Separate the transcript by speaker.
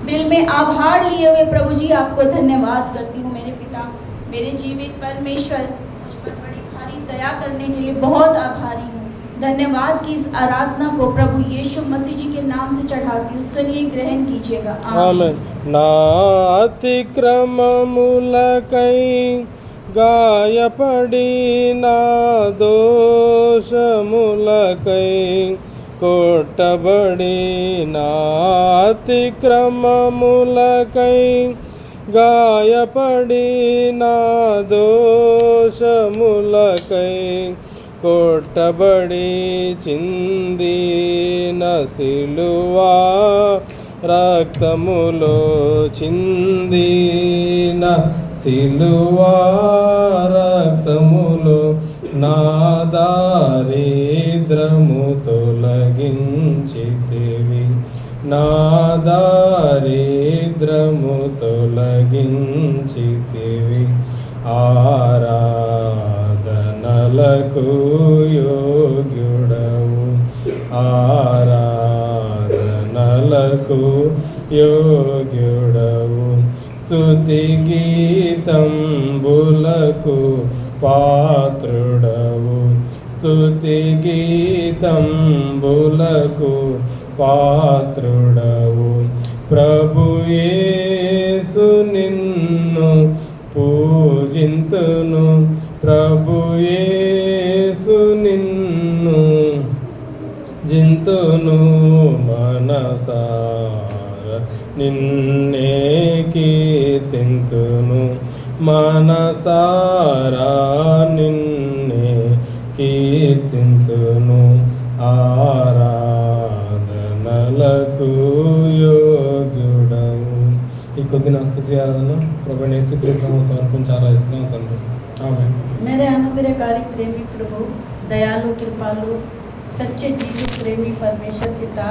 Speaker 1: दिल में आभार लिए हुए प्रभु जी आपको धन्यवाद करती हूँ मेरे पिता, मेरे जीवित परमेश्वर, मुझ पर बड़ी भारी दया करने के लिए बहुत आभारी हूँ। धन्यवाद की इस आराधना को प्रभु यीशु मसीह जी के नाम से चढ़ाती हूँ। सुनिए, ग्रहण कीजिएगा।
Speaker 2: आमेन। ना अतिक्रममुलकై గాయపడి నా దోషములకై కొట్టబడి నా అతిక్రమములకై గాయపడి నా దోషములకై కొట్టబడి చిందిన సిలువా రక్తములో చిందిన సిలువా రక్తములో నా దారిద్రము తొలగించితివి, నా దారిద్రము తొలగించితివి. ఆరాధనలకు యోగ్యుడవు, ఆరాధనలకు యోగ్యుడవు. స్తుతి గీతంబులకు పాత్రుడవు, స్తుతి గీతంబులకు పాత్రుడవు. ప్రభు యేసు నిన్ను పూజింతును, ప్రభు యేసు నిన్ను జింతును మనసార నిన్నే కీర్తింతును, మనసారా నిన్నే కీర్తింతును. ఆరాధనలకు యోగ్యుడవు. ఈ కొద్ది నా స్తుతి ఆరాధన ప్రభు యేసుక్రీస్తు సమర్పించి ఆరాధిస్తున్నాం తండ్రి. ఆమేన్.
Speaker 1: मेरे अनुग्रहकारी प्रेमी प्रभु, दयालु कृपालु सच्चे जीवित प्रेमी परमेश्वर पिता,